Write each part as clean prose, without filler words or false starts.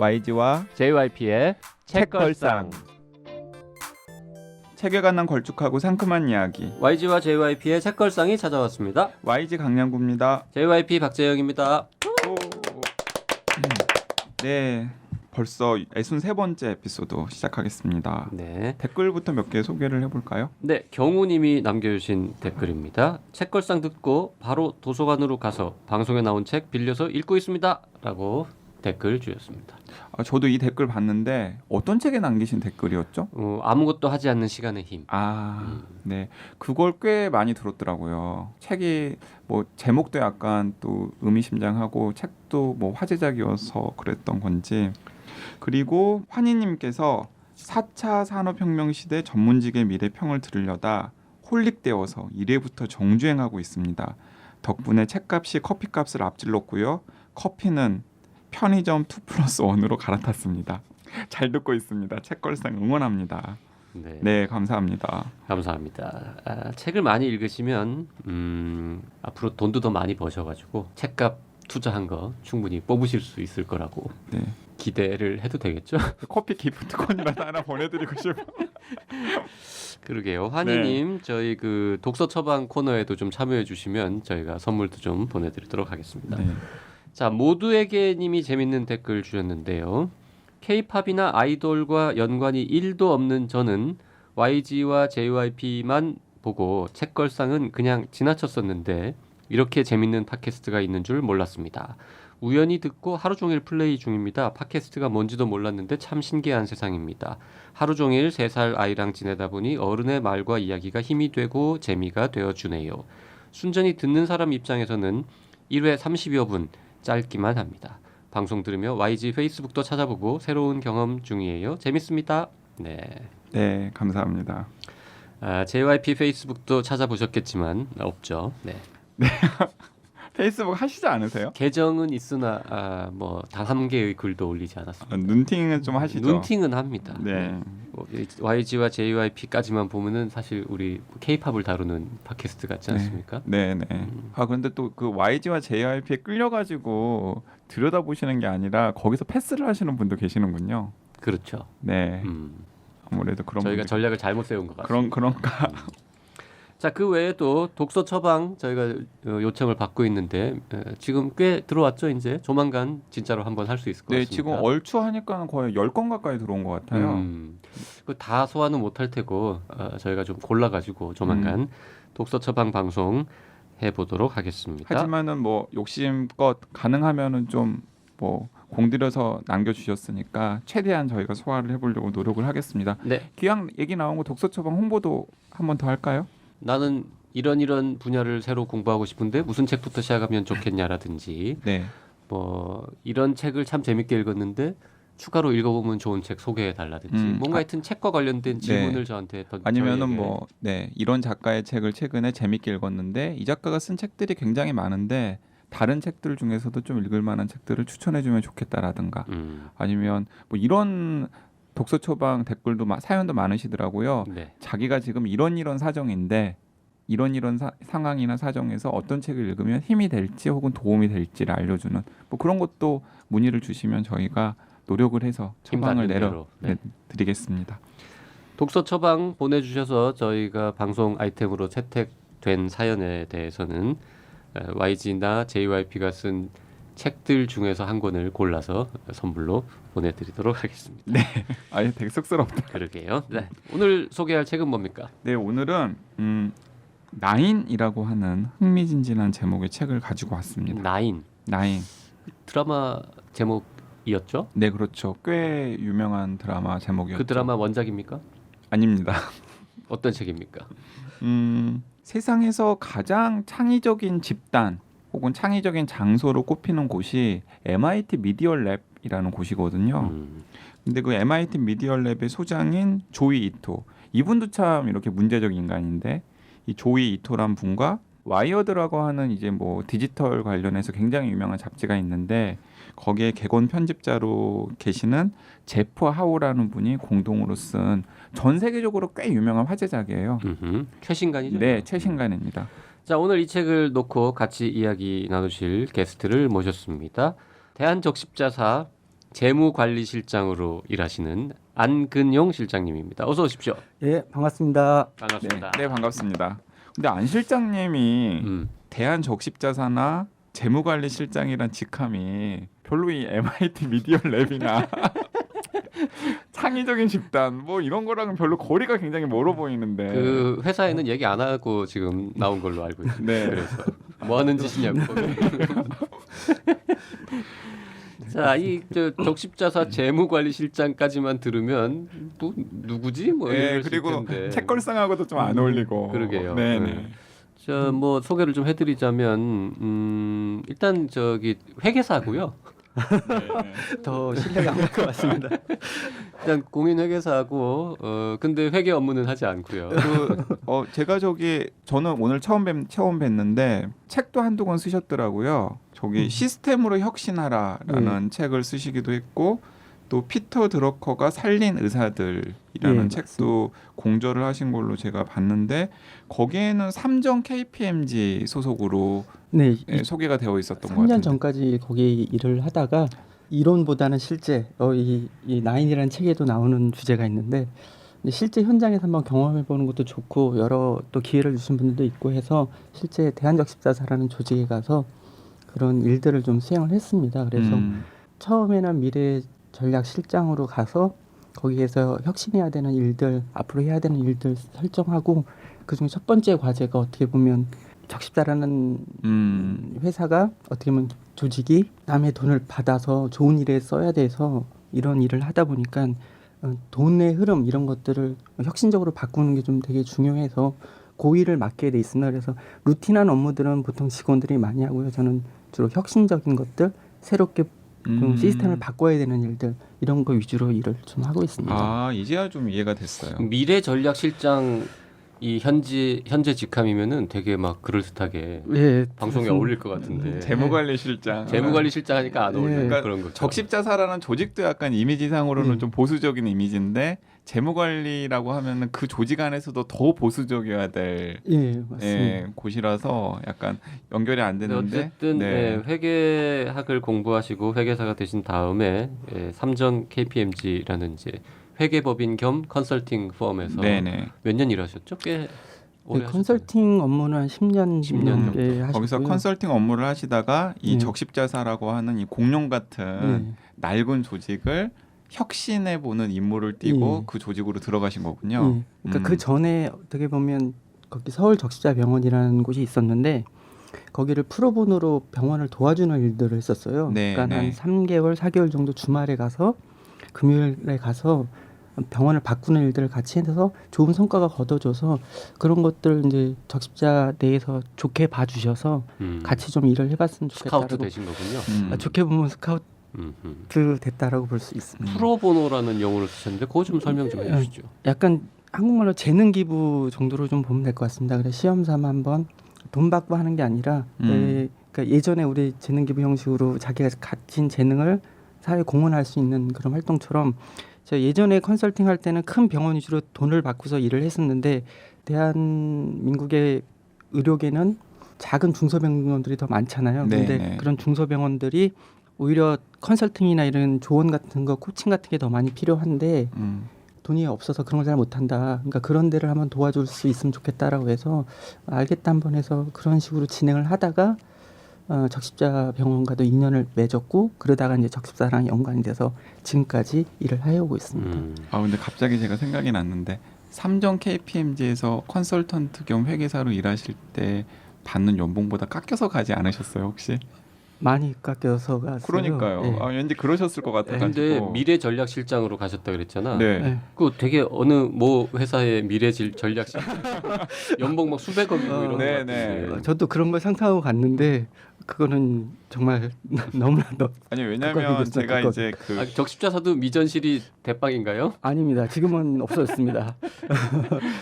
YG와 JYP의 책걸상. 책에 관한 걸쭉하고 상큼한 이야기. YG와 JYP의 책걸상이 찾아왔습니다. YG 강량구입니다. JYP 박재영입니다. 네, 벌써 63번째 에피소드 시작하겠습니다. 네. 댓글부터 몇 개 소개를 해볼까요? 네, 경우님이 남겨주신 댓글입니다. 책걸상 듣고 바로 도서관으로 가서 방송에 나온 책 빌려서 읽고 있습니다. 라고 댓글 주셨습니다. 저도 이 댓글 봤는데 어떤 책에 남기신 댓글이었죠? 아무것도 하지 않는 시간의 힘. 네, 그걸 꽤 많이 들었더라고요. 책이 뭐 제목도 약간 또 의미심장하고 책도 뭐 화제작이어서 그랬던 건지. 그리고 환희님께서 4차 산업혁명 시대 전문직의 미래평을 들으려다 홀릭되어서 1회부터 정주행하고 있습니다. 덕분에 책값이 커피값을 앞질렀고요. 커피는 편의점 2+1으로 갈아탔습니다. 잘 듣고 있습니다. 책걸상 응원합니다. 네, 감사합니다. 감사합니다. 책을 많이 읽으시면 앞으로 돈도 더 많이 버셔가지고 책값 투자한 거 충분히 뽑으실 수 있을 거라고 기대를 해도 되겠죠? 커피 기프트콘이라도 하나 보내드리고 싶어요. 그러게요. 환희님, 저희 그 독서 처방 코너에도 좀 참여해 주시면 저희가 선물도 좀 보내드리도록 하겠습니다. 자, 모두에게 님이 재밌는 댓글 주셨는데요. K-팝이나 아이돌과 연관이 1도 없는 저는 YG와 JYP만 보고 책걸상은 그냥 지나쳤었는데 이렇게 재밌는 팟캐스트가 있는 줄 몰랐습니다. 우연히 듣고 하루 종일 플레이 중입니다. 팟캐스트가 뭔지도 몰랐는데 참 신기한 세상입니다. 하루 종일 3살 아이랑 지내다 보니 어른의 말과 이야기가 힘이 되고 재미가 되어주네요. 순전히 듣는 사람 입장에서는 1회 30여 분 짧기만 합니다. 방송 들으며 YG 페이스북도 찾아보고 새로운 경험 중이에요. 재밌습니다. 네, 감사합니다. JYP 페이스북도 찾아보셨겠지만 없죠. 네. 페이스북 하시지 않으세요? 계정은 있으나 뭐 단 한 개의 글도 올리지 않았습니다. 눈팅은 좀 하시죠? 눈팅은 합니다. 네. YG와 JYP까지만 보면은 사실 우리 K-팝을 다루는 팟캐스트 같지 않습니까? 네. 그런데 또 그 YG와 JYP에 끌려가지고 들여다보시는 게 아니라 거기서 패스를 하시는 분도 계시는군요. 그렇죠. 네. 아무래도 그런 저희가 전략을 잘못 세운 것 같습니다. 그런가. 자, 그 외에도 독서 처방 저희가 요청을 받고 있는데 지금 꽤 들어왔죠. 이제 조만간 진짜로 한번 할 수 있을 것 같습니다. 네, 지금 얼추 하니까 거의 10건 가까이 들어온 것 같아요. 다 소화는 못할 테고 저희가 좀 골라가지고 조만간 독서 처방 방송 해보도록 하겠습니다. 하지만은 뭐 욕심껏 가능하면은 좀 뭐 공들여서 남겨주셨으니까 최대한 저희가 소화를 해보려고 노력을 하겠습니다. 네. 기왕 얘기 나온 거 독서 처방 홍보도 한번 더 할까요? 나는 이런 분야를 새로 공부하고 싶은데 무슨 책부터 시작하면 좋겠냐라든지 뭐 이런 책을 참 재밌게 읽었는데 추가로 읽어보면 좋은 책 소개해달라든지 뭔가 하여튼 책과 관련된 질문을 저한테 아니면은 뭐 이런 작가의 책을 최근에 재밌게 읽었는데 이 작가가 쓴 책들이 굉장히 많은데 다른 책들 중에서도 좀 읽을 만한 책들을 추천해주면 좋겠다라든가 아니면 뭐 이런 독서 처방 댓글도 사연도 많으시더라고요. 자기가 지금 이런 사정인데 이런 상황이나 사정에서 어떤 책을 읽으면 힘이 될지 혹은 도움이 될지를 알려주는 뭐 그런 것도 문의를 주시면 저희가 노력을 해서 처방을 내려드리겠습니다. 독서 처방 보내주셔서 저희가 방송 아이템으로 채택된 사연에 대해서는 YG나 JYP가 쓴 책들 중에서 한 권을 골라서 선물로 보내드리도록 하겠습니다. 네, 되게 쑥스럽다. 그러게요. 네, 오늘 소개할 책은 뭡니까? 네, 오늘은 나인이라고 하는 흥미진진한 제목의 책을 가지고 왔습니다. 나인. 드라마 제목이었죠? 네, 그렇죠. 꽤 유명한 드라마 제목이었죠. 그 드라마 원작입니까? 아닙니다. 어떤 책입니까? 세상에서 가장 창의적인 집단 혹은 창의적인 장소로 꼽히는 곳이 MIT 미디어 랩이라는 곳이거든요. 근데 그 MIT 미디어 랩의 소장인 조이 이토, 이분도 참 이렇게 문제적 인간인데 이 조이 이토란 분과 와이어드라고 하는 이제 뭐 디지털 관련해서 굉장히 유명한 잡지가 있는데 거기에 객원 편집자로 계시는 제프 하우라는 분이 공동으로 쓴 전 세계적으로 꽤 유명한 화제작이에요. 최신간이죠? 네, 최신간입니다. 자, 오늘 이 책을 놓고 같이 이야기 나누실 게스트를 모셨습니다. 대한적십자사 재무관리실장으로 일하시는 안근용 실장님입니다. 어서 오십시오. 예, 반갑습니다. 반갑습니다. 네, 반갑습니다. 근데 안 실장님이 대한적십자사나 재무관리실장이란 직함이 별로 이 MIT 미디어 랩이나 창의적인 집단 뭐 이런 거랑은 별로 거리가 굉장히 멀어 보이는데 그 회사에는 얘기 안 하고 지금 나온 걸로 알고 있습니다. 네. 그래서 뭐 하는 짓이냐고. 자, 이 적십자사 재무관리실장까지만 들으면 또 누구지? 뭐 네, 이럴 수 그리고 텐데. 책걸상하고도 좀 안 어울리고 그러게요. 네, 네. 네. 뭐 소개를 좀 해드리자면 일단 저기 회계사고요. 더 신뢰가 안 갈 것 같습니다. 일단 공인회계사고 근데 회계 업무는 하지 않고요. 제가 저는 오늘 처음 뵀는데 책도 한두 권 쓰셨더라고요. 저기 시스템으로 혁신하라라는 책을 쓰시기도 했고 또 피터 드러커가 살린 의사들이라는 예, 책도 공저를 하신 걸로 제가 봤는데 거기에는 삼정 KPMG 소속으로 네, 소개가 되어 있었던 것 3년 같은데. 전까지 거기 일을 하다가 이론보다는 실제 이 나인이라는 책에도 나오는 주제가 있는데 실제 현장에서 한번 경험해 보는 것도 좋고 여러 또 기회를 주신 분들도 있고 해서 실제 대한적십자사라는 조직에 가서 그런 일들을 좀 수행을 했습니다. 그래서 처음에는 미래 전략 실장으로 가서 거기에서 혁신해야 되는 일들, 앞으로 해야 되는 일들 설정하고 그중 첫 번째 과제가 어떻게 보면 적십자라는 회사가 어떻게 보면 조직이 남의 돈을 받아서 좋은 일에 써야 돼서 이런 일을 하다 보니까 돈의 흐름 이런 것들을 혁신적으로 바꾸는 게 좀 되게 중요해서 고의를 맡게 돼 있습니다. 그래서 루틴한 업무들은 보통 직원들이 많이 하고요. 저는 주로 혁신적인 것들, 새롭게 좀 시스템을 바꿔야 되는 일들 이런 거 위주로 일을 좀 하고 있습니다. 아 이제야 좀 이해가 됐어요. 미래 전략 실장 이 현재 직함이면은 되게 막 그럴듯하게 예, 방송에 어울릴 것 같은데 재무관리실장. 재무관리실장 하니까 안 어울리는 그러니까 그런 거죠. 적십자사라는 조직도 약간 이미지상으로는 좀 보수적인 이미지인데 재무관리라고 하면은 그 조직 안에서도 더 보수적이어야 될 맞습니다. 곳이라서 약간 연결이 안 되는데 어쨌든 회계학을 공부하시고 회계사가 되신 다음에 삼정 KPMG라는 이제 회계법인 겸 컨설팅 펌에서 몇 년 일하셨죠? 꽤 오래 컨설팅 업무는 한 10년 넘게 하셨고요. 거기서 컨설팅 업무를 하시다가 이 적십자사라고 하는 이 공룡 같은 낡은 조직을 혁신해 보는 임무를 띠고 그 조직으로 들어가신 거군요. 그러니까 그 전에 어떻게 보면 거기 서울 적십자병원이라는 곳이 있었는데 거기를 프로보노로 병원을 도와주는 일들을 했었어요. 그러니까 한 3개월, 4개월 정도 주말에 가서 금요일에 가서 병원을 바꾸는 일들을 같이 해서 좋은 성과가 거둬져서 그런 것들 이제 적십자 내에서 좋게 봐주셔서 같이 좀 일을 해봤으면 좋겠다라고. 스카우트 되신 거군요. 좋게 보면 스카우트 됐다라고 볼 수 있습니다. 프로보노라는 용어를 쓰셨는데 그거 좀 설명 좀 해주시죠. 약간 한국말로 재능 기부 정도로 좀 보면 될 것 같습니다. 그래서 시험 삼아 한번 돈 받고 하는 게 아니라 그러니까 예전에 우리 재능 기부 형식으로 자기가 가진 재능을 사회에 공헌할 수 있는 그런 활동처럼 제가 예전에 컨설팅 할 때는 큰 병원 위주로 돈을 받고서 일을 했었는데 대한민국의 의료계는 작은 중소병원들이 더 많잖아요. 그런데 그런 중소병원들이 오히려 컨설팅이나 이런 조언 같은 거, 코칭 같은 게 더 많이 필요한데 돈이 없어서 그런 걸 잘 못한다. 그러니까 그런 데를 한번 도와줄 수 있으면 좋겠다라고 해서 알겠다 한번 해서 그런 식으로 진행을 하다가 적십자병원과도 인연을 맺었고 그러다가 이제 적십자랑 연관이 돼서 지금까지 일을 해오고 있습니다. 근데 갑자기 제가 생각이 났는데 삼정 KPMG에서 컨설턴트 겸 회계사로 일하실 때 받는 연봉보다 깎여서 가지 않으셨어요 혹시? 많이 깎여서 갔어요. 그러니까요. 왠지 그러셨을 것 같아가지고. 근데 미래 전략 실장으로 가셨다 그랬잖아. 그 되게 어느 뭐 회사의 미래 전략 실장 연봉 막 수백억이고 이런 거 같은데. 저도 그런 걸 상상하고 갔는데 그거는 정말 너무나도 아니 왜냐면 제가 이제 적십자사도 미전실이 대빵인가요? 아닙니다. 지금은 없어졌습니다.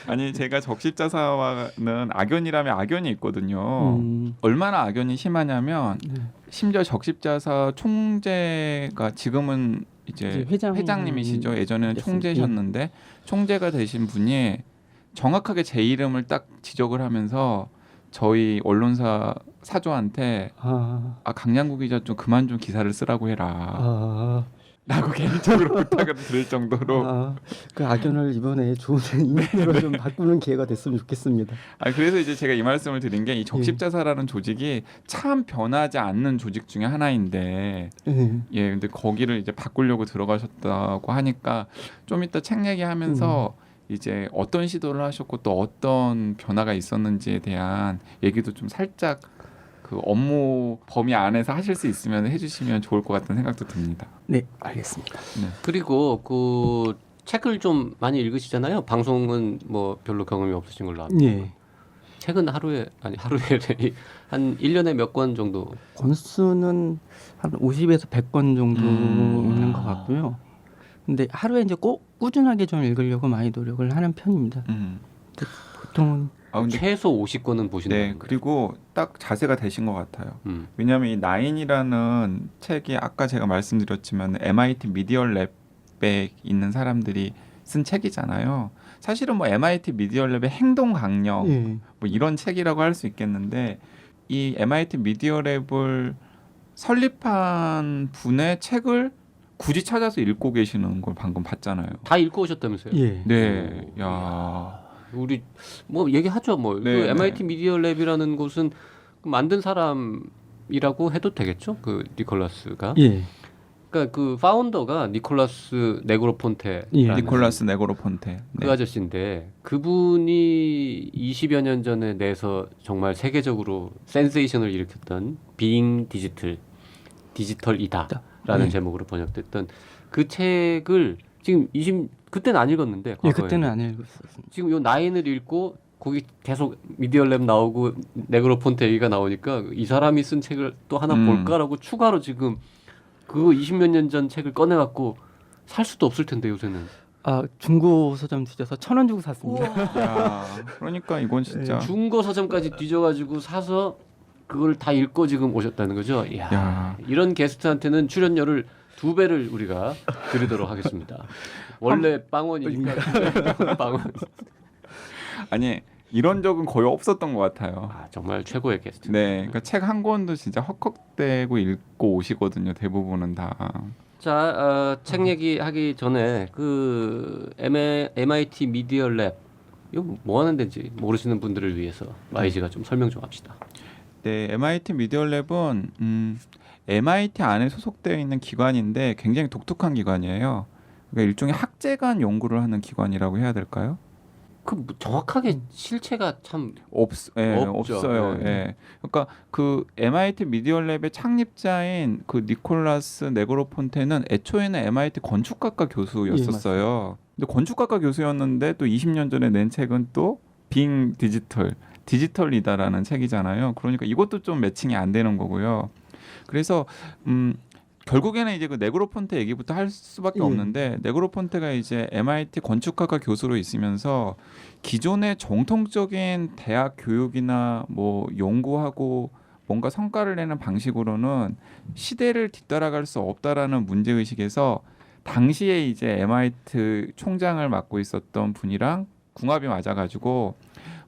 아니 제가 적십자사와는 악연이라면 악연이 있거든요. 얼마나 악연이 심하냐면 심지어 적십자사 총재가 지금은 이제 회장님이시죠. 예전에는 총재셨는데 총재가 되신 분이 정확하게 제 이름을 딱 지적을 하면서 저희 언론사 사조한테 강양구 기자 좀 그만 좀 기사를 쓰라고 해라. 라고 개인적으로 부탁을 드릴 정도로 그 악연을 이번에 좋은 이미지로 좀 바꾸는 기회가 됐으면 좋겠습니다. 그래서 이제 제가 이 말씀을 드린 게 이 적십자사라는 조직이 참 변하지 않는 조직 중에 하나인데 근데 거기를 이제 바꾸려고 들어가셨다고 하니까 좀 이따 책 얘기하면서 이제 어떤 시도를 하셨고 또 어떤 변화가 있었는지에 대한 얘기도 좀 살짝 그 업무 범위 안에서 하실 수 있으면 해주시면 좋을 것 같다는 생각도 듭니다. 네, 알겠습니다. 그리고 그 책을 좀 많이 읽으시잖아요. 방송은 뭐 별로 경험이 없으신 걸로 압니다. 책은 하루에 한 1년에 몇 권 정도? 권수는 한 50에서 100권 정도 있는 것 같고요. 근데 하루에 이제 꼭 꾸준하게 좀 읽으려고 많이 노력을 하는 편입니다. 보통은 근데 최소 50권은 보시는 네, 건가요? 그리고 딱 자세가 되신 것 같아요. 왜냐하면 이 나인이라는 책이 아까 제가 말씀드렸지만 MIT 미디어 랩에 있는 사람들이 쓴 책이잖아요. 사실은 뭐 MIT 미디어 랩의 행동 강령 뭐 이런 책이라고 할 수 있겠는데 이 MIT 미디어 랩을 설립한 분의 책을 굳이 찾아서 읽고 계시는 걸 방금 봤잖아요. 다 읽고 오셨다면서요? 네, 야. 우리 뭐 얘기하죠. 뭐 그 MIT 미디어 랩이라는 곳은 만든 사람이라고 해도 되겠죠? 그 니콜라스가. 그러니까 그 파운더가 니콜라스 네그로폰테. 니콜라스 네그로폰테. 그 아저씨인데 그분이 20여 년 전에 내서 정말 세계적으로 센세이션을 일으켰던 비잉 디지털이다라는 제목으로 번역됐던 그 책을 지금 그때는 안 읽었는데 그때는 안 읽었었습니다. 지금 요 나인을 읽고 거기 계속 미디어 랩 나오고 네그로폰테 얘기가 나오니까 이 사람이 쓴 책을 또 하나 볼까라고 추가로 지금 그거 20몇 년 전 책을 꺼내갖고 살 수도 없을 텐데 요새는. 중고 서점 뒤져서 1,000원 주고 샀습니다. 야, 그러니까 이건 진짜 중고 서점까지 뒤져가지고 사서 그걸 다 읽고 지금 오셨다는 거죠. 이야. 이런 게스트한테는 출연료를 2배를 우리가 드리도록 하겠습니다. 원래 빵원이니까 빵원. 아니 이런 적은 거의 없었던 것 같아요. 정말 최고의 게스트. 네, 그러니까 책 한 권도 진짜 헉헉대고 읽고 오시거든요. 대부분은 다. 자, 책 얘기하기 전에 그 MIT 미디어 랩 이거 뭐 하는 데인지 모르시는 분들을 위해서 YG가 좀 설명 좀 합시다. 네, MIT 미디어 랩은 MIT 안에 소속되어 있는 기관인데 굉장히 독특한 기관이에요. 그러니까 일종의 학제간 연구를 하는 기관이라고 해야 될까요? 그 정확하게 실체가 참 없어요. 그러니까 그 MIT 미디어 랩의 창립자인 그 니콜라스 네그로폰테는 애초에는 MIT 건축학과 교수였었어요. 근데 건축학과 교수였는데 또 20년 전에 낸 책은 또 빙 디지털이다라는 책이잖아요. 그러니까 이것도 좀 매칭이 안 되는 거고요. 그래서 결국에는 이제 그 네그로폰테 얘기부터 할 수밖에 없는데 네그로폰테가 이제 MIT 건축학과 교수로 있으면서 기존의 정통적인 대학 교육이나 뭐 연구하고 뭔가 성과를 내는 방식으로는 시대를 뒤따라갈 수 없다라는 문제 의식에서 당시에 이제 MIT 총장을 맡고 있었던 분이랑 궁합이 맞아가지고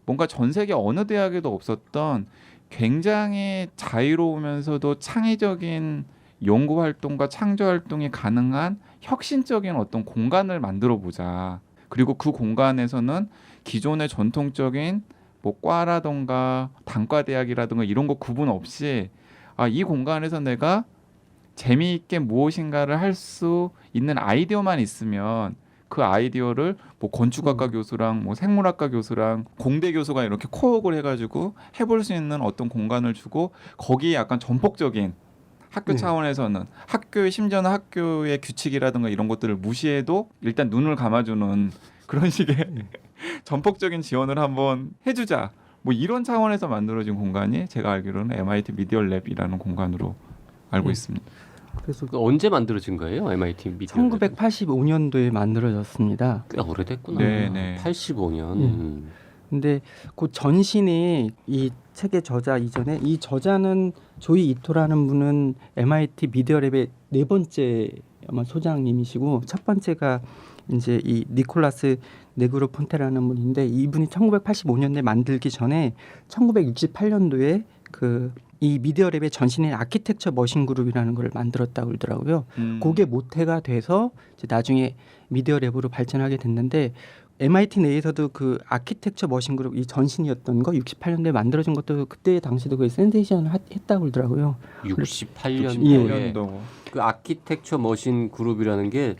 뭔가 전 세계 어느 대학에도 없었던 굉장히 자유로우면서도 창의적인 연구 활동과 창조 활동이 가능한 혁신적인 어떤 공간을 만들어 보자. 그리고 그 공간에서는 기존의 전통적인 뭐 과라던가 단과대학이라든가 이런 거 구분 없이 이 공간에서 내가 재미있게 무엇인가를 할 수 있는 아이디어만 있으면 그 아이디어를 뭐 건축학과 교수랑 뭐 생물학과 교수랑 공대 교수가 이렇게 코업을 해가지고 해볼 수 있는 어떤 공간을 주고 거기에 약간 전폭적인 학교 차원에서는 학교의 심지어는 학교의 규칙이라든가 이런 것들을 무시해도 일단 눈을 감아주는 그런 식의 전폭적인 지원을 한번 해주자. 뭐 이런 차원에서 만들어진 공간이 제가 알기로는 MIT 미디어 랩이라는 공간으로 알고 있습니다. 그래서 언제 만들어진 거예요? MIT 미디어 1985년도에 만들어졌습니다. 꽤 오래됐구나. 네네. 85년. 근데 그 전신이 이 책의 저자 이전에 이 저자는 조이 이토라는 분은 MIT 미디어 랩의 4번째 아마 소장님이시고 첫 번째가 이제 이 니콜라스 네그로폰테라는 분인데 이분이 1985년에 만들기 전에 1968년도에 그 이 미디어랩의 전신인 아키텍처 머신 그룹이라는 걸 만들었다고 그러더라고요. 그게 모태가 돼서 이제 나중에 미디어랩으로 발전하게 됐는데 MIT 내에서도 그 아키텍처 머신 그룹 이 전신이었던 거 68년도에 만들어진 것도 그때 당시도 거의 센세이션 했다고 그러더라고요. 68년도에 그 아키텍처 머신 그룹이라는 게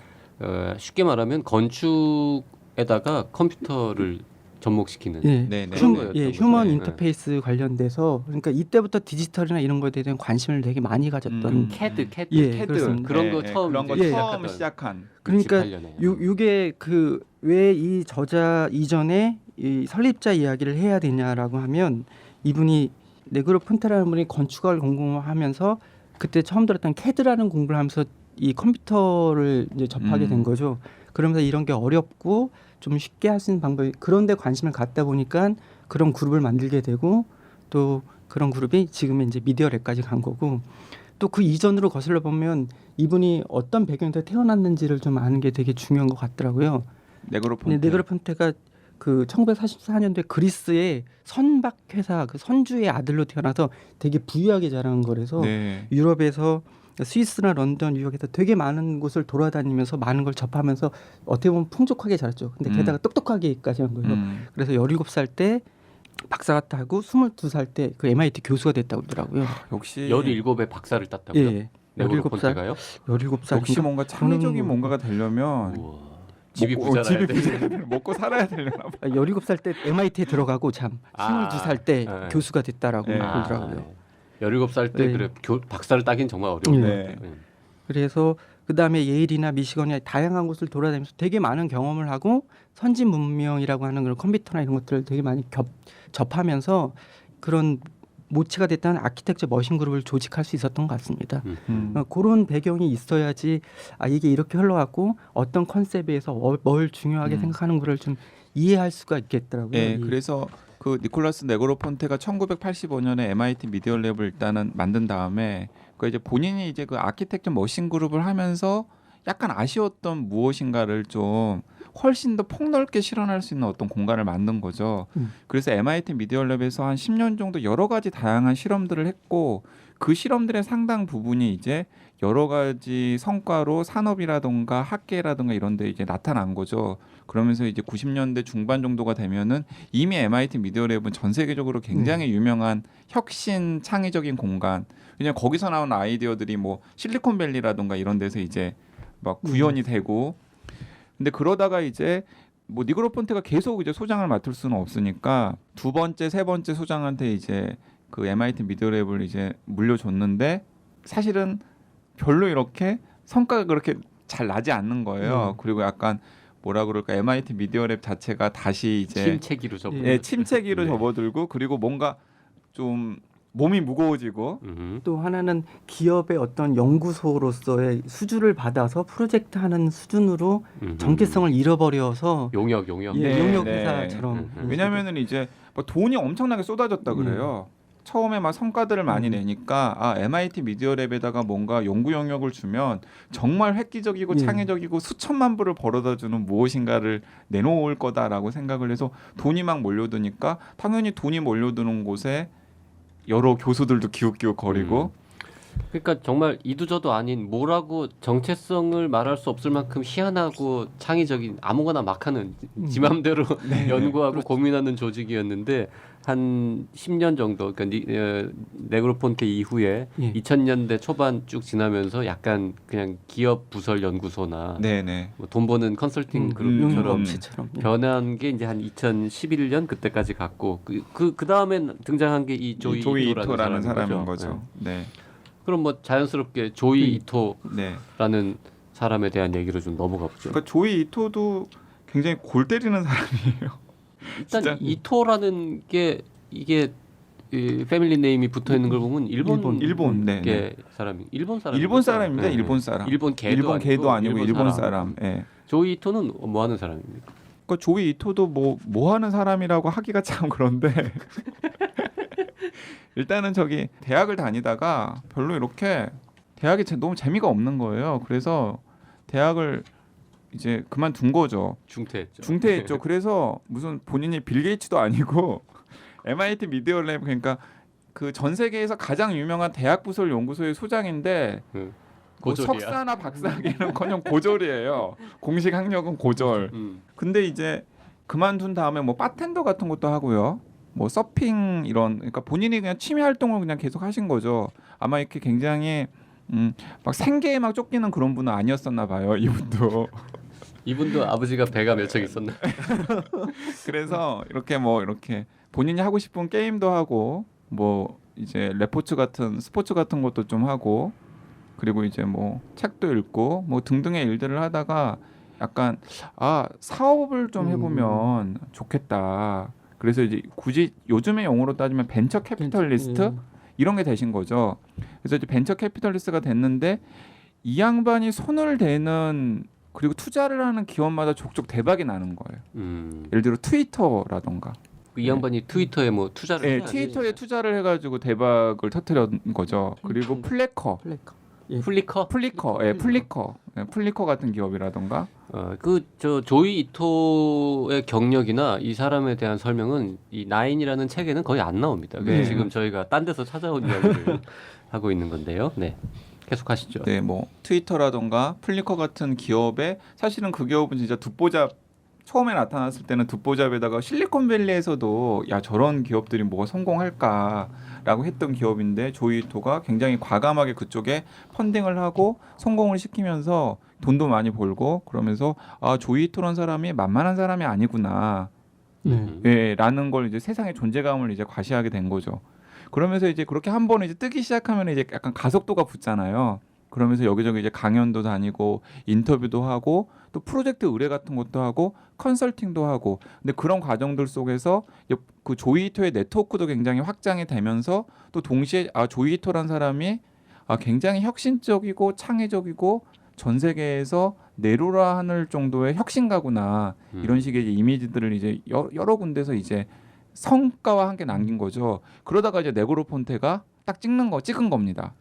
쉽게 말하면 건축에다가 컴퓨터를 접목시키는 그런 거였던 휴먼 거죠. 인터페이스 관련돼서 그러니까 이때부터 디지털이나 이런 거에 대한 관심을 되게 많이 가졌던 캐드 그렇습니다. 그런 거 처음 그런 거 이제 처음 시작한. 그러니까 68년에. 요게 그 왜 이 저자 이전에 이 설립자 이야기를 해야 되냐라고 하면 이분이 네그로폰테라는 분이 건축학을 공부하면서 그때 처음 들었던 캐드라는 공부를 하면서 이 컴퓨터를 이제 접하게 된 거죠. 그러면서 이런 게 어렵고 좀 쉽게 할 수 있는 방법이 그런 데 관심을 갖다 보니까 그런 그룹을 만들게 되고 또 그런 그룹이 지금의 이제 미디어랩까지 간 거고 또 그 이전으로 거슬러 보면 이분이 어떤 배경에서 태어났는지를 좀 아는 게 되게 중요한 것 같더라고요. 네그로폰테가 그 1944년도에 그리스의 선박 회사 그 선주의 아들로 태어나서 되게 부유하게 자란 거라서 유럽에서 스위스나 런던, 뉴욕에서 되게 많은 곳을 돌아다니면서 많은 걸 접하면서 어떻게 보면 풍족하게 자랐죠. 근데 게다가 똑똑하게까지 한 거예요. 그래서 17살 때 박사가 따고 22살 때 그 MIT 교수가 됐다고 그러더라고요. 역시 17에 박사를 땄다고요? 예. 네그로폰테가요? 17살. 역시 뭔가 창의적인 뭔가가 되려면 집이 부자라야 돼. 먹고 살아야 되려나 봐. 17살 때 MIT에 들어가고 참 22살 때 교수가 됐다라고 그러더라고요. 17살 때 그래 박사를 따긴 정말 어려운데. 그래서 그다음에 예일이나 미시건이나 다양한 곳을 돌아다니면서 되게 많은 경험을 하고 선진 문명이라고 하는 그런 컴퓨터나 이런 것들을 되게 많이 접하면서 그런 모체가 됐다는 아키텍처 머신 그룹을 조직할 수 있었던 것 같습니다. 그런 배경이 있어야지 이게 이렇게 흘러갔고 어떤 컨셉에서 뭘 중요하게 생각하는 거를 좀 이해할 수가 있겠더라고요. 네, 그래서 그 니콜라스 네그로폰테가 1985년에 MIT 미디어랩을 일단은 만든 다음에 그 이제 본인이 이제 그 아키텍처 머신 그룹을 하면서 약간 아쉬웠던 무엇인가를 좀 훨씬 더 폭넓게 실현할 수 있는 어떤 공간을 만든 거죠. 그래서 MIT 미디어랩에서 한 10년 정도 여러 가지 다양한 실험들을 했고 그 실험들의 상당 부분이 이제 여러 가지 성과로 산업이라든가 학계라든가 이런 데 이제 나타난 거죠. 그러면서 이제 90년대 중반 정도가 되면은 이미 MIT 미디어랩은 전 세계적으로 굉장히 유명한 혁신 창의적인 공간. 왜냐면 거기서 나온 아이디어들이 뭐 실리콘밸리라든가 이런 데서 이제 막 구현이 되고 근데 그러다가 이제 뭐 니그로폰테가 계속 이제 소장을 맡을 수는 없으니까 두 번째, 세 번째 소장한테 이제 그 MIT 미디어랩을 이제 물려줬는데 사실은 별로 이렇게 성과가 그렇게 잘 나지 않는 거예요. 그리고 약간 뭐라 그럴까 MIT 미디어랩 자체가 다시 이제 침체기로 접어들고 그리고 뭔가 좀 몸이 무거워지고 또 하나는 기업의 어떤 연구소로서의 수주를 받아서 프로젝트 하는 수준으로 정체성을 잃어버려서 용역 회사처럼 왜냐면은 이제 뭐 돈이 엄청나게 쏟아졌다 그래요. 처음에 막 성과들을 많이 내니까 MIT 미디어랩에다가 뭔가 연구 영역을 주면 정말 획기적이고 창의적이고 수천만 불을 벌어다주는 무엇인가를 내놓을 거다라고 생각을 해서 돈이 막 몰려드니까 당연히 돈이 몰려드는 곳에 여러 교수들도 기웃기웃거리고 그러니까 정말 이도저도 아닌 뭐라고 정체성을 말할 수 없을 만큼 희한하고 창의적인 아무거나 막 하는 지 맘대로 연구하고 고민하는 조직이었는데 한 10년 정도 그러니까 네그로폰테 이후에 2000년대 초반 쭉 지나면서 약간 그냥 기업 부설 연구소나 뭐 돈 버는 컨설팅 그룹처럼 변한 게 이제 한 2011년 그때까지 갔고 그 다음에 등장한 게 이 조이 이토라는 사람인 거죠. 네. 그럼 뭐 자연스럽게 조이 이토라는 사람에 대한 얘기로 좀 넘어가 보죠. 그러니까 조이 이토도 굉장히 골 때리는 사람이에요. 일단 진짜? 이토라는 게 이게 패밀리 네임이 붙어 있는 걸 보면 일본 사람이 일본 사람입니다. 일본 사람. 일본 개도 아니고 일본 사람. 예. 조이 이토는 뭐 하는 사람입니까? 그러니까 조이 이토도 뭐 하는 사람이라고 하기가 참 그런데 일단은 저기 대학을 다니다가 별로 이렇게 대학이 너무 재미가 없는 거예요. 그래서 대학을 이제 그만둔 거죠. 중퇴했죠. 그래서 무슨 본인이 빌 게이츠도 아니고 MIT 미디어랩 그러니까 그 전 세계에서 가장 유명한 대학 부설 연구소의 소장인데 뭐 고졸이야. 석사나 박사하기는커녕 고졸이에요. 공식 학력은 고졸. 근데 이제 그만둔 다음에 뭐 바텐더 같은 것도 하고요. 뭐 서핑 이런 그러니까 본인이 그냥 취미 활동을 그냥 계속 하신 거죠. 아마 이렇게 굉장히 막 생계에 막 쫓기는 그런 분은 아니었었나 봐요. 이분도. 이분도 아버지가 배가 몇 척 있었나? 그래서 이렇게 뭐 이렇게 본인이 하고 싶은 게임도 하고 뭐 이제 레포츠 같은 스포츠 같은 것도 좀 하고 그리고 이제 뭐 책도 읽고 뭐 등등의 일들을 하다가 약간 사업을 좀 해보면 좋겠다. 그래서 이제 굳이 요즘의 용어로 따지면 벤처 캐피털리스트 이런 게 되신 거죠. 그래서 이제 벤처 캐피털리스트가 됐는데 이 양반이 손을 대는 그리고 투자를 하는 기업마다 족족 대박이 나는 거예요. 음. 예를 들어 트위터라던가. 이 양반이 트위터에 뭐 투자를 네, 해야지. 트위터에 투자를 해가지고 대박을 터뜨린 거죠. 그리고 플래커. 플리커, 플리커 같은 기업이라던가. 저 조이 이토의 경력이나 이 사람에 대한 설명은 이 나인이라는 책에는 거의 안 나옵니다. 그래서 네. 지금 저희가 딴 데서 찾아온 이야기를 하고 있는 건데요. 네, 계속하시죠. 네, 뭐 트위터라던가 플리커 같은 기업에 사실은 그 기업은 진짜 듣보잡 처음에 나타났을 때는 듣보잡에다가 실리콘밸리에서도 야 저런 기업들이 뭐가 성공할까라고 했던 기업인데 조이 이토가 굉장히 과감하게 그쪽에 펀딩을 하고 성공을 시키면서 돈도 많이 벌고 그러면서 조이 이토란 사람이 만만한 사람이 아니구나. 예, 라는 걸 이제 세상의 존재감을 이제 과시하게 된 거죠. 그러면서 이제 그렇게 한 번 이제 뜨기 시작하면 이제 약간 가속도가 붙잖아요. 그러면서 여기저기 이제 강연도 다니고 인터뷰도 하고 또 프로젝트 의뢰 같은 것도 하고 컨설팅도 하고 근데 그런 과정들 속에서 그 조이 이토의 네트워크도 굉장히 확장이 되면서 또 동시에 조이 이토란 사람이 굉장히 혁신적이고 창의적이고 전 세계에서 내로라 하는 정도의 혁신가구나 이런 식의 이제 이미지들을 이제 여러 군데서 이제 성과와 함께 남긴 거죠. 그러다가 이제 네그로폰테가 딱 찍은 겁니다.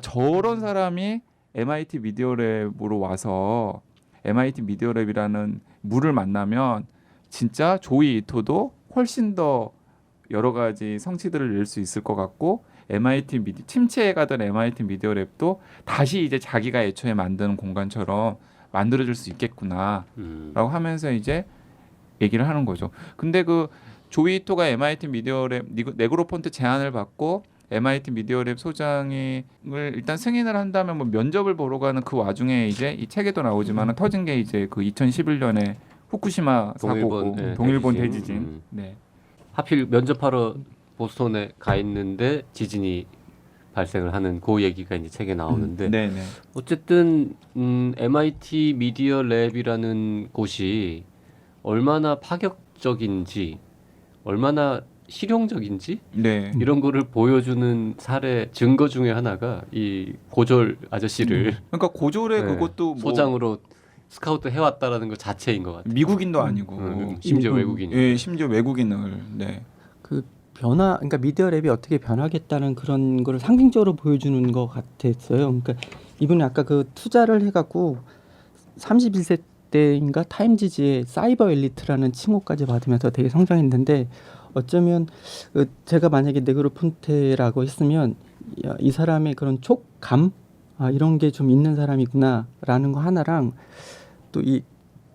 저런 사람이 MIT 미디어랩으로 와서 MIT 미디어랩이라는 물을 만나면 진짜 조이 이토도 훨씬 더 여러 가지 성취들을 낼 수 있을 것 같고 침체에 가던 MIT 미디어랩도 다시 이제 자기가 애초에 만드는 공간처럼 만들어질 수 있겠구나라고 하면서 이제 얘기를 하는 거죠. 근데 그 조이 이토가 MIT 미디어랩 네그로폰테 제안을 받고 MIT 미디어랩 소장을 일단 승인을 한다면 뭐 면접을 보러 가는 그 와중에 이제 이 책에도 나오지만 터진 게 이제 그 2011년에 후쿠시마 사고고 동일본 대지진. 네. 하필 면접하러 보스턴에 가 있는데 지진이 발생을 하는 그 얘기가 이제 책에 나오는데 네네. 어쨌든 MIT 미디어 랩이라는 곳이 얼마나 파격적인지 얼마나 실용적인지 이런 거를 보여주는 사례 증거 중에 하나가 이 고졸 아저씨를 그러니까 고졸의 그것도 뭐 소장으로 스카우트 해왔다라는 것 자체인 것 같아요. 미국인도 아니고 심지어 외국인. 예, 심지어 외국인을 그 변화, 그러니까 미디어랩이 어떻게 변하겠다는 그런 거를 상징적으로 보여주는 것 같았어요. 그러니까 이분이 아까 그 투자를 해갖고 31세 때인가 타임지지에 사이버 엘리트라는 칭호까지 받으면서 되게 성장했는데 어쩌면 제가 만약에 네그로폰테라고 했으면 이 사람의 그런 촉감 이런 게 좀 있는 사람이구나라는 거 하나랑 또 이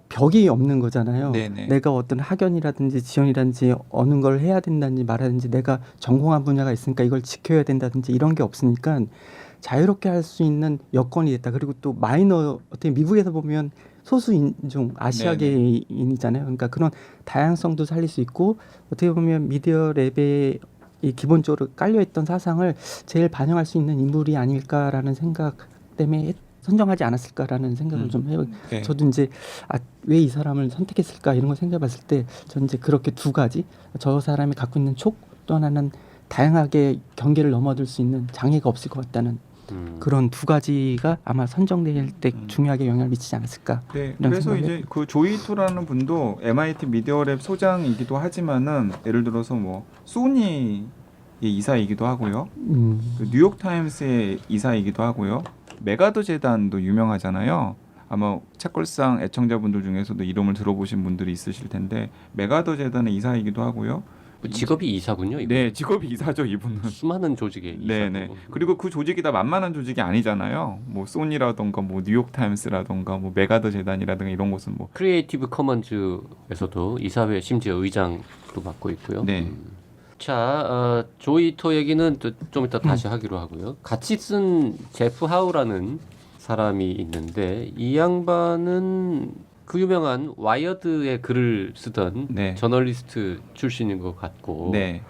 벽이 없는 거잖아요. 네네. 내가 어떤 학연이라든지 지원이라든지 어느 걸 해야 된다든지 말하든지 내가 전공한 분야가 있으니까 이걸 지켜야 된다든지 이런 게 없으니까 자유롭게 할 수 있는 여건이 됐다. 그리고 또 마이너 어떻게 미국에서 보면 소수 인종 아시아계인이잖아요. 그러니까 그런 다양성도 살릴 수 있고 어떻게 보면 미디어 랩에 이 기본적으로 깔려있던 사상을 제일 반영할 수 있는 인물이 아닐까라는 생각 때문에 선정하지 않았을까라는 생각을 좀 해요. 네. 저도 이제 왜 이 사람을 선택했을까 이런 걸 생각해봤을 때 저는 이제 그렇게 두 가지 저 사람이 갖고 있는 촉 또 하나는 다양하게 경계를 넘어들 수 있는 장애가 없을 것 같다는 그런 두 가지가 아마 선정될 때 중요하게 영향을 미치지 않았을까. 네, 그래서 이제 그 조이 이토라는 분도 MIT 미디어랩 소장이기도 하지만은 예를 들어서 뭐 소니의 이사이기도 하고요, 그 뉴욕 타임스의 이사이기도 하고요, 메가더 재단도 유명하잖아요. 아마 책걸상 애청자분들 중에서도 이름을 들어보신 분들이 있으실 텐데 메가더 재단의 이사이기도 하고요. 직업이 이사군요. 이분. 네, 직업이 이사죠, 이분은. 수많은 조직의 이사고. 네네. 그리고 그 조직이 다 만만한 조직이 아니잖아요. 뭐 소니라던가 뭐 뉴욕 타임스라던가 뭐 메가더 재단이라든가 이런 곳은 뭐 크리에이티브 커먼즈에서도 이사회 심지어 의장도 맡고 있고요. 네. 자, 조이토 얘기는 좀 이따 다시 하기로 하고요. 같이 쓴 제프 하우라는 사람이 있는데 이 양반은 그 유명한 와이어드의 글을 쓰던 네. 저널리스트 출신인 것 같고 네.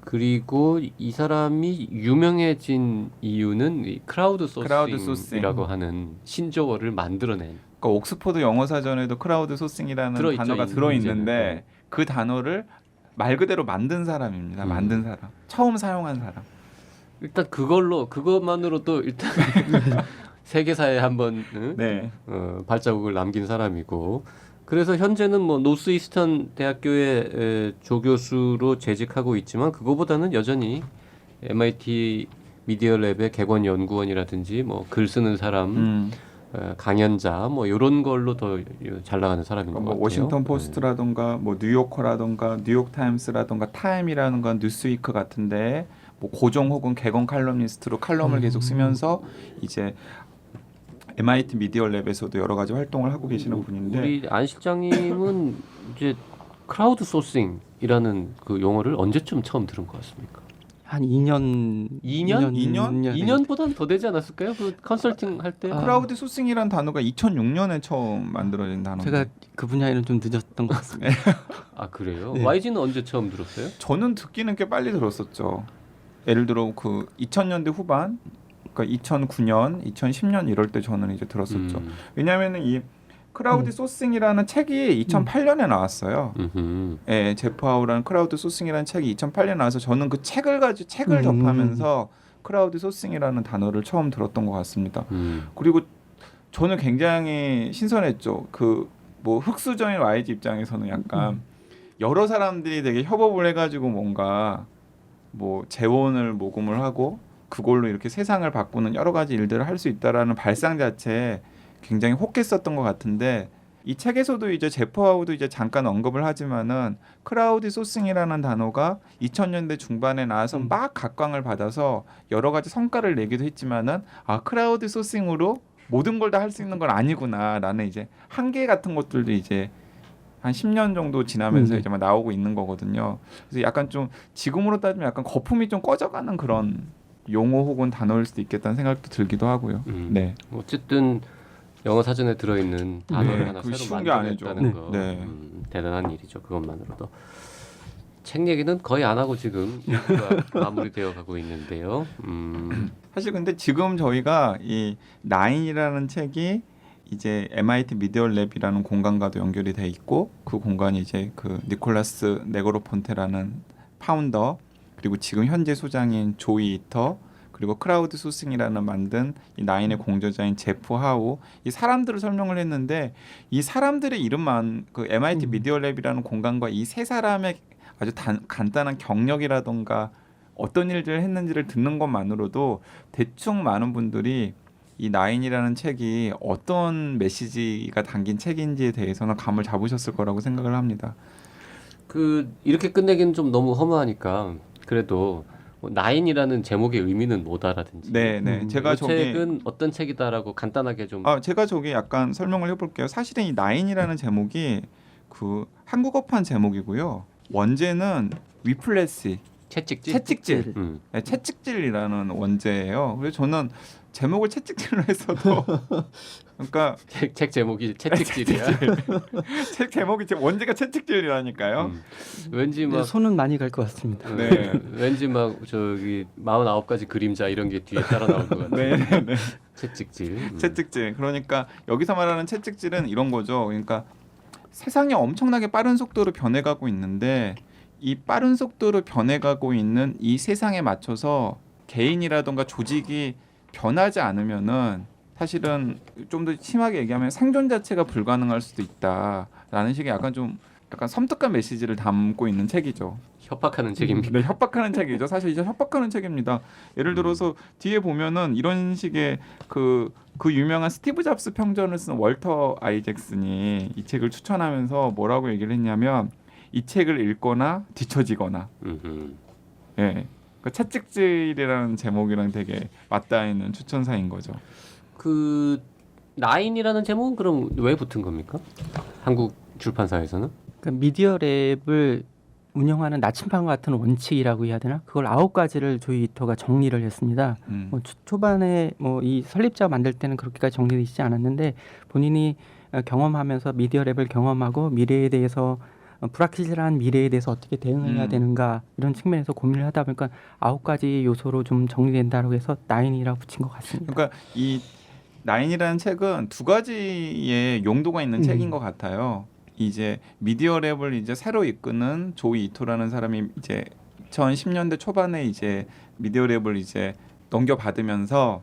그리고 이 사람이 유명해진 이유는 이 크라우드 크라우드 소싱이라고 소싱. 하는 신조어를 만들어낸 그러니까 옥스퍼드 영어 사전에도 크라우드 소싱이라는 들어있죠, 단어가 이 들어 문제는. 있는데 그 단어를 말 그대로 만든 사람입니다. 만든 사람. 처음 사용한 사람. 일단 그것만으로도 일단 세계사에 한번 네. 발자국을 남긴 사람이고 그래서 현재는 뭐 노스이스턴 대학교의 조교수로 재직하고 있지만 그거보다는 여전히 MIT 미디어 랩의 객원 연구원이라든지 뭐 글 쓰는 사람 강연자 뭐 이런 걸로 더 잘 나가는 사람인 것 뭐 같아요. 워싱턴 포스트라던가 뭐 뉴요커라던가 뉴욕 타임스라던가 타임이라는 건 뉴스위크 같은데 뭐 고정 혹은 개건 칼럼니스트로 칼럼을 계속 쓰면서 이제 MIT 미디어 랩에서도 여러 가지 활동을 하고 계시는 분인데 우리 안 실장님은 이제 크라우드 소싱이라는 그 용어를 언제쯤 처음 들은 것 같습니까? 한 2년 2년보다는 더 되지 않았을까요? 그 컨설팅 할 때. 크라우드 소싱이라는 단어가 2006년에 처음 만들어진 단어인데 제가 그 분야에는 좀 늦었던 것 같습니다. 아 그래요? 네. YG는 언제 처음 들었어요? 저는 듣기는 꽤 빨리 들었었죠. 예를 들어 그 2000년대 후반, 그러니까 2009년, 2010년 이럴 때 저는 이제 들었었죠. 왜냐하면은 이 크라우드 소싱이라는 책이 2008년에 나왔어요. 예, 제프 하우라는 크라우드 소싱이라는 책이 2008년에 나와서 저는 그 책을 가지고 책을 접하면서 크라우드 소싱이라는 단어를 처음 들었던 것 같습니다. 그리고 저는 굉장히 신선했죠. 그 뭐 흑수저인 YG 입장에서는 약간 여러 사람들이 되게 협업을 해가지고 뭔가 뭐 재원을 모금을 하고 그걸로 이렇게 세상을 바꾸는 여러 가지 일들을 할 수 있다라는 발상 자체에 굉장히 혹했었던 것 같은데 이 책에서도 이제 제프 하우도 이제 잠깐 언급을 하지만은 크라우드 소싱이라는 단어가 2000년대 중반에 나와서 막 각광을 받아서 여러 가지 성과를 내기도 했지만은 아 크라우드 소싱으로 모든 걸 다 할 수 있는 건 아니구나라는 이제 한계 같은 것들도 이제 한 10년 정도 지나면서 이제 막 나오고 있는 거거든요. 그래서 약간 좀 지금으로 따지면 약간 거품이 좀 꺼져가는 그런 용어 혹은 단어일 수도 있겠다는 생각도 들기도 하고요. 네. 어쨌든 영어 사전에 들어있는 단어를 하나 그거 새로 쉬운 게 아니죠. 만들어냈다는 거 대단한 일이죠. 그것만으로도. 책 얘기는 거의 안 하고 지금 마무리되어 가고 있는데요. 사실 근데 지금 저희가 이 나인이라는 책이 이제 MIT 미디어 랩이라는 공간과도 연결이 돼 있고 그 공간이 이제 그 니콜라스 네그로폰테라는 파운더 그리고 지금 현재 소장인 조이 이터 그리고 크라우드 소싱이라는 만든 이 나인의 공저자인 제프 하우 이 사람들을 설명을 했는데 이 사람들의 이름만 그 MIT 미디어 랩이라는 공간과 이 세 사람의 아주 간단한 경력이라던가 어떤 일들을 했는지를 듣는 것만으로도 대충 많은 분들이 이 나인이라는 책이 어떤 메시지가 담긴 책인지에 대해서는 감을 잡으셨을 거라고 생각을 합니다. 그 이렇게 끝내기는 좀 너무 허무하니까 그래도 뭐 나인이라는 제목의 의미는 뭐다라든지. 네. 제가 이 저기 책은 어떤 책이다라고 간단하게 좀. 제가 저기 약간 설명을 해볼게요. 사실은 이 나인이라는 제목이 그 한국어판 제목이고요. 원제는 위플래시 채찍질. 네, 채찍질이라는 원제예요. 그래서 저는 제목을 채찍질로 했어도 그러니까 책 제목이 채찍질이야. 책 제목이 원제가 채찍질이라니까요. 왠지 막 손은 많이 갈 것 같습니다. 네. 왠지 막 저기 49가지 그림자 이런 게 뒤에 따라 나올 것 같아요. 네. 채찍질. 채찍질. 그러니까 여기서 말하는 채찍질은 이런 거죠. 그러니까 세상이 엄청나게 빠른 속도로 변해가고 있는데 이 빠른 속도로 변해가고 있는 이 세상에 맞춰서 개인이라던가 조직이 변하지 않으면은 사실은 좀 더 심하게 얘기하면 생존 자체가 불가능할 수도 있다라는 식의 약간 섬뜩한 메시지를 담고 있는 책이죠. 협박하는 책입니다. 네, 협박하는 책이죠. 사실 이제 협박하는 책입니다. 예를 들어서 뒤에 보면은 이런 식의 그 유명한 스티브 잡스 평전을 쓴 월터 아이잭슨이 이 책을 추천하면서 뭐라고 얘기를 했냐면 이 책을 읽거나 뒤처지거나. 예. 그 채찍질이라는 제목이랑 되게 맞닿아 있는 추천사인 거죠. 그 나인이라는 제목은 그럼 왜 붙은 겁니까? 한국 출판사에서는? 그 미디어랩을 운영하는 나침반 같은 원칙이라고 해야 되나? 그걸 9가지를 조이 이토가 정리를 했습니다. 뭐 초반에 뭐 이 설립자가 만들 때는 그렇게까지 정리되지 않았는데 본인이 경험하면서 미디어랩을 경험하고 미래에 대해서 불확실한 미래에 대해서 어떻게 대응해야 되는가 이런 측면에서 고민을 하다 보니까 9가지 요소로 좀 정리된다고 해서 나인이라고 붙인 것 같습니다. 그러니까 이 나인이라는 책은 두 가지의 용도가 있는 책인 것 같아요. 이제 미디어랩을 이제 새로 이끄는 조이 이토라는 사람이 이제 2010년대 초반에 이제 미디어랩을 이제 넘겨받으면서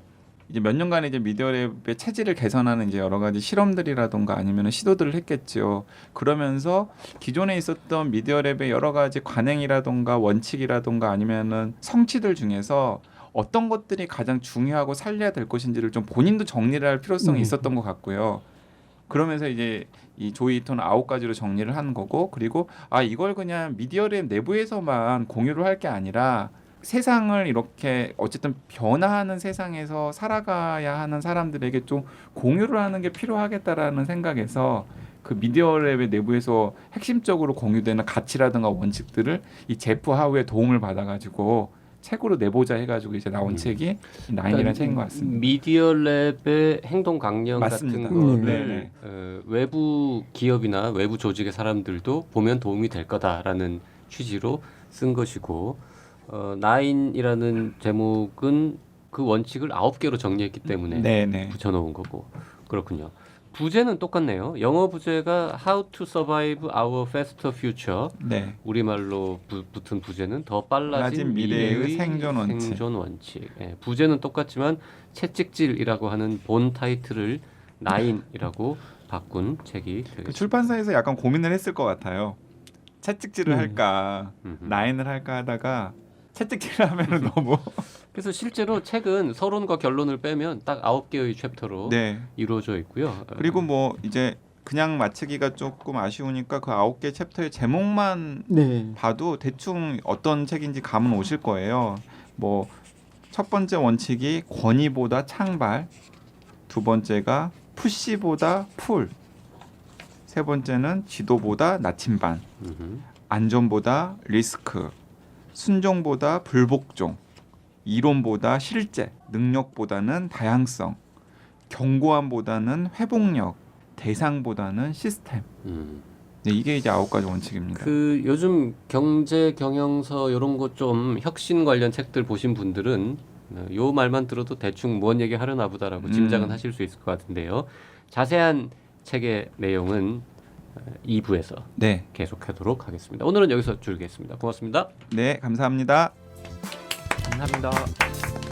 이제 몇 년간 이제 미디어랩의 체질을 개선하는 이제 여러 가지 실험들이라던가 아니면 시도들을 했겠죠. 그러면서 기존에 있었던 미디어랩의 여러 가지 관행이라던가 원칙이라던가 아니면은 성취들 중에서 어떤 것들이 가장 중요하고 살려야 될 것인지를 좀 본인도 정리를 할 필요성이 있었던 것 같고요. 그러면서 이제 이 조이 이토는 9가지로 정리를 하는 거고, 그리고 이걸 그냥 미디어랩 내부에서만 공유를 할 게 아니라 세상을 이렇게 어쨌든 변화하는 세상에서 살아가야 하는 사람들에게 좀 공유를 하는 게 필요하겠다라는 생각에서 그 미디어랩의 내부에서 핵심적으로 공유되는 가치라든가 원칙들을 이 제프 하우의 도움을 받아가지고 책으로 내보자 해가지고 이제 나온 책이 나인이라는 책인 것 같습니다. 미디어랩의 행동 강령 맞습니다. 같은 거를 외부 기업이나 외부 조직의 사람들도 보면 도움이 될 거다라는 취지로 쓴 것이고, 나인이라는 제목은 그 원칙을 9개로 정리했기 때문에 붙여놓은 거고. 그렇군요. 부제는 똑같네요. 영어 부제가 How to Survive Our Faster Future. 네. 우리말로 붙은 부제는 더 빨라진 미래의 생존 원칙. 예, 부제는 똑같지만 채찍질이라고 하는 본 타이틀을 나인이라고 바꾼 책이 되겠습니다. 그 출판사에서 약간 고민을 했을 것 같아요. 채찍질을 할까, 나인을 할까 하다가 채찍질을 하면은 너무. 그래서 실제로 책은 서론과 결론을 빼면 딱 9개의 챕터로 이루어져 있고요. 그리고 뭐 이제 그냥 마치기가 조금 아쉬우니까 그 9개 챕터의 제목만 봐도 대충 어떤 책인지 감은 오실 거예요. 뭐 첫 번째 원칙이 권위보다 창발, 두 번째가 푸시보다 풀, 세 번째는 지도보다 나침반, 안전보다 리스크, 순종보다 불복종, 이론보다 실제, 능력보다는 다양성, 견고함보다는 회복력, 대상보다는 시스템. 네, 이게 이제 9가지 원칙입니다. 그 요즘 경제 경영서 이런 거 좀 혁신 관련 책들 보신 분들은 요 말만 들어도 대충 뭔 얘기 하려나 보다라고 짐작은 하실 수 있을 것 같은데요. 자세한 책의 내용은 2부에서 계속하도록 하겠습니다. 오늘은 여기서 줄이겠습니다. 고맙습니다. 네, 감사합니다. 감사합니다.